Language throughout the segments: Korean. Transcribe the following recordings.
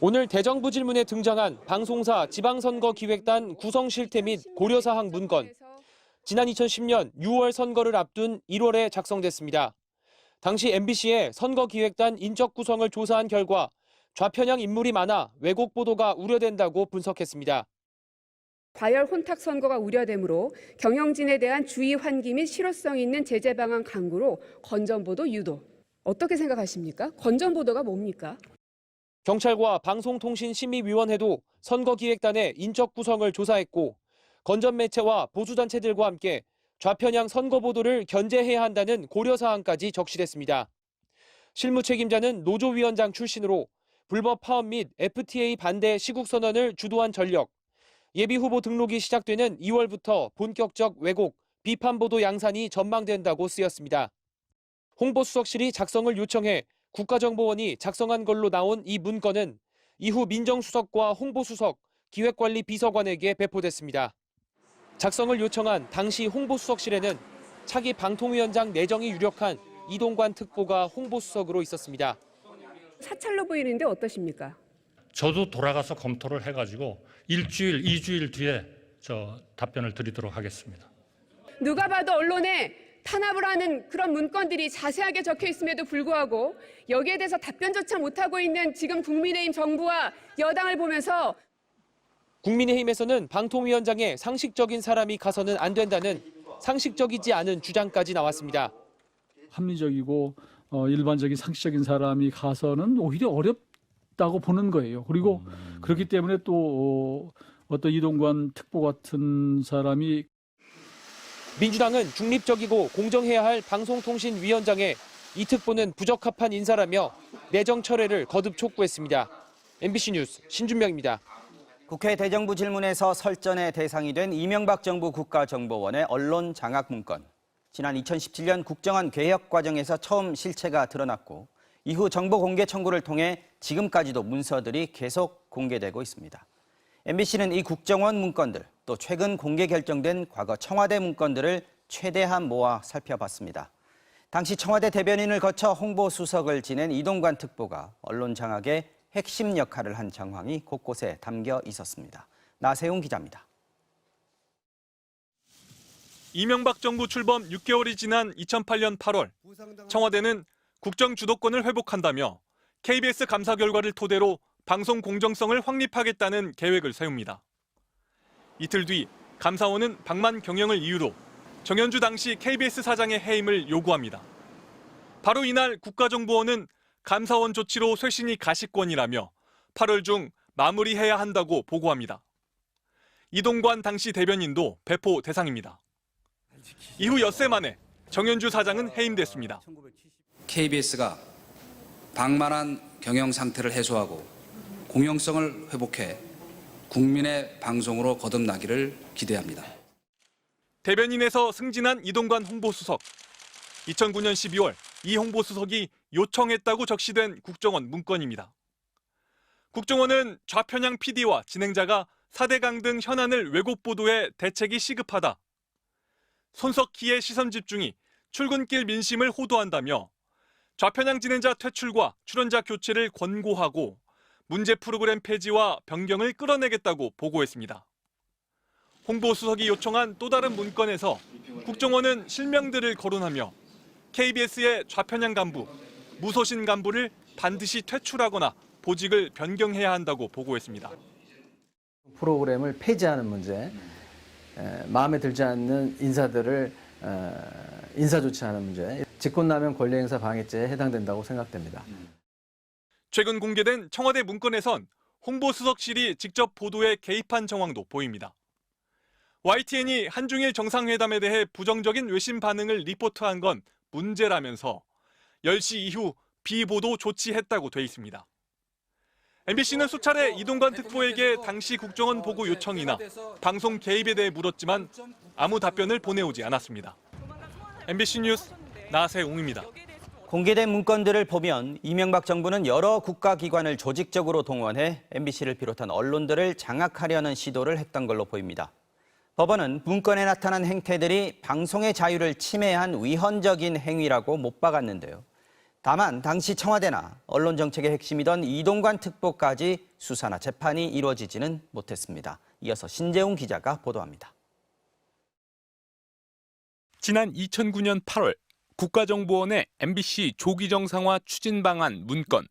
오늘 대정부 질문에 등장한 방송사 지방선거기획단 구성 실태 및 고려사항 문건. 지난 2010년 6월 선거를 앞둔 1월에 작성됐습니다. 당시 MBC의 선거기획단 인적 구성을 조사한 결과 좌편향 인물이 많아 왜곡 보도가 우려된다고 분석했습니다. 과열 혼탁 선거가 우려되므로 경영진에 대한 주의 환기 및 실효성 있는 제재 방안 강구로 건전보도 유도. 어떻게 생각하십니까? 건전보도가 뭡니까? 경찰과 방송통신심의위원회도 선거기획단의 인적 구성을 조사했고 건전매체와 보수단체들과 함께 좌편향 선거보도를 견제해야 한다는 고려사항까지 적시됐습니다. 실무 책임자는 노조위원장 출신으로 불법 파업 및 FTA 반대 시국선언을 주도한 전력, 예비후보 등록이 시작되는 2월부터 본격적 왜곡, 비판보도 양산이 전망된다고 쓰였습니다. 홍보수석실이 작성을 요청해 국가정보원이 작성한 걸로 나온 이 문건은 이후 민정수석과 홍보수석, 기획관리 비서관에게 배포됐습니다. 작성을 요청한 당시 홍보수석실에는 차기 방통위원장 내정이 유력한 이동관 특보가 홍보수석으로 있었습니다. 사찰로 보이는데 어떠십니까? 저도 돌아가서 검토를 해가지고 일주일, 2주일 뒤에 답변을 드리도록 하겠습니다. 누가 봐도 언론에 탄압을 하는 그런 문건들이 자세하게 적혀 있음에도 불구하고 여기에 대해서 답변조차 못하고 있는 지금 국민의힘 정부와 여당을 보면서 국민의힘에서는 방통위원장에 상식적인 사람이 가서는 안 된다는 상식적이지 않은 주장까지 나왔습니다. 합리적이고 일반적인 상식적인 사람이 가서는 오히려 어렵다고 보는 거예요. 그리고 그렇기 때문에 또 어떤 이동관 특보 같은 사람이 민주당은 중립적이고 공정해야 할 방송통신위원장에 이 특보는 부적합한 인사라며 내정 철회를 거듭 촉구했습니다. MBC 뉴스 신준명입니다. 국회 대정부 질문에서 설전의 대상이 된 이명박 정부 국가정보원의 언론 장악 문건. 지난 2017년 국정원 개혁 과정에서 처음 실체가 드러났고 이후 정보 공개 청구를 통해 지금까지도 문서들이 계속 공개되고 있습니다. MBC는 이 국정원 문건들, 또 최근 공개 결정된 과거 청와대 문건들을 최대한 모아 살펴봤습니다. 당시 청와대 대변인을 거쳐 홍보수석을 지낸 이동관 특보가 언론 장악의 핵심 역할을 한 정황이 곳곳에 담겨 있었습니다. 나세용 기자입니다. 이명박 정부 출범 6개월이 지난 2008년 8월, 청와대는 국정 주도권을 회복한다며 KBS 감사 결과를 토대로 방송 공정성을 확립하겠다는 계획을 세웁니다. 이틀 뒤 감사원은 방만 경영을 이유로 정현주 당시 KBS 사장의 해임을 요구합니다. 바로 이날 국가정보원은 감사원 조치로 쇄신이 가시권이라며 8월 중 마무리해야 한다고 보고합니다. 이동관 당시 대변인도 배포 대상입니다. 이후 엿새 만에 정현주 사장은 해임됐습니다. KBS가 방만한 경영 상태를 해소하고 공영성을 회복해 국민의 방송으로 거듭나기를 기대합니다. 대변인에서 승진한 이동관 홍보수석. 2009년 12월 이 홍보수석이 요청했다고 적시된 국정원 문건입니다. 국정원은 좌편향 PD와 진행자가 4대강 등 현안을 왜곡 보도해 대책이 시급하다. 손석희의 시선 집중이 출근길 민심을 호도한다며 좌편향 진행자 퇴출과 출연자 교체를 권고하고 문제 프로그램 폐지와 변경을 끌어내겠다고 보고했습니다. 홍보수석이 요청한 또 다른 문건에서 국정원은 실명들을 거론하며 KBS의 좌편향 간부, 무소신 간부를 반드시 퇴출하거나 보직을 변경해야 한다고 보고했습니다. 프로그램을 폐지하는 문제, 마음에 들지 않는 인사들을 인사조치하는 문제, 직권남용 권리행사 방해죄에 해당된다고 생각됩니다. 최근 공개된 청와대 문건에선 홍보수석실이 직접 보도에 개입한 정황도 보입니다. YTN이 한중일 정상회담에 대해 부정적인 외신 반응을 리포트한 건 문제라면서 10시 이후 비보도 조치했다고 돼 있습니다. MBC는 수차례 이동관 특보에게 당시 국정원 보고 요청이나 방송 개입에 대해 물었지만 아무 답변을 보내오지 않았습니다. MBC 뉴스 나세웅입니다. 공개된 문건들을 보면 이명박 정부는 여러 국가기관을 조직적으로 동원해 MBC를 비롯한 언론들을 장악하려는 시도를 했던 걸로 보입니다. 법원은 문건에 나타난 행태들이 방송의 자유를 침해한 위헌적인 행위라고 못 박았는데요. 다만 당시 청와대나 언론 정책의 핵심이던 이동관 특보까지 수사나 재판이 이루어지지는 못했습니다. 이어서 신재웅 기자가 보도합니다. 지난 2009년 8월 국가정보원의 MBC 조기 정상화 추진 방안 문건.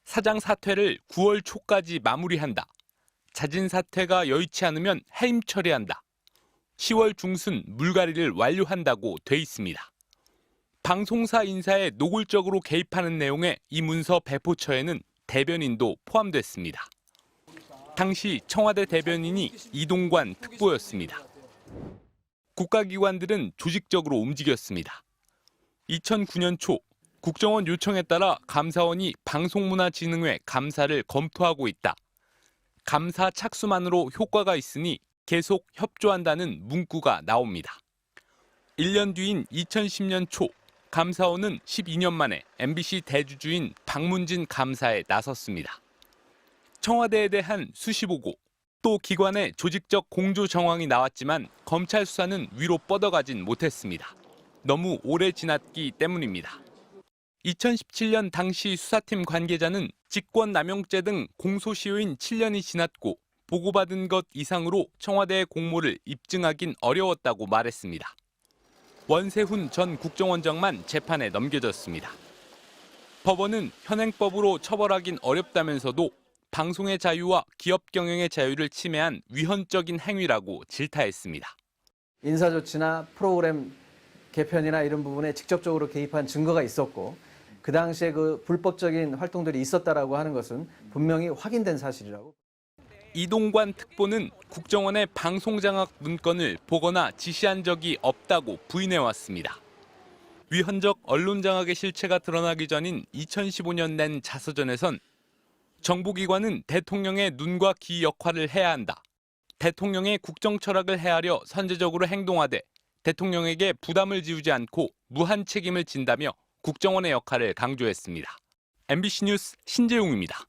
사장 사퇴를 9월 초까지 마무리한다. 자진 사퇴가 여의치 않으면 해임 처리한다. 10월 중순 물갈이를 완료한다고 돼 있습니다. 방송사 인사에 노골적으로 개입하는 내용의 이 문서 배포처에는 대변인도 포함됐습니다. 당시 청와대 대변인이 이동관 특보였습니다. 국가기관들은 조직적으로 움직였습니다. 2009년 초 국정원 요청에 따라 감사원이 방송문화진흥회 감사를 검토하고 있다. 감사 착수만으로 효과가 있으니 계속 협조한다는 문구가 나옵니다. 1년 뒤인 2010년 초 감사원은 12년 만에 MBC 대주주인 박문진 감사에 나섰습니다. 청와대에 대한 수시 보고, 또 기관의 조직적 공조 정황이 나왔지만 검찰 수사는 위로 뻗어가진 못했습니다. 너무 오래 지났기 때문입니다. 2017년 당시 수사팀 관계자는 직권남용죄 등 공소시효인 7년이 지났고 보고받은 것 이상으로 청와대의 공모를 입증하긴 어려웠다고 말했습니다. 원세훈 전 국정원장만 재판에 넘겨졌습니다. 법원은 현행법으로 처벌하긴 어렵다면서도 방송의 자유와 기업 경영의 자유를 침해한 위헌적인 행위라고 질타했습니다. 인사조치나 프로그램 개편이나 이런 부분에 직접적으로 개입한 증거가 있었고 그 당시에 그 불법적인 활동들이 있었다라고 하는 것은 분명히 확인된 사실이라고. 이동관 특보는 국정원의 방송장악 문건을 보거나 지시한 적이 없다고 부인해왔습니다. 위헌적 언론장악의 실체가 드러나기 전인 2015년 낸 자서전에선 정보기관은 대통령의 눈과 귀 역할을 해야 한다. 대통령의 국정 철학을 헤아려 선제적으로 행동하되 대통령에게 부담을 지우지 않고 무한 책임을 진다며 국정원의 역할을 강조했습니다. MBC 뉴스 신재웅입니다.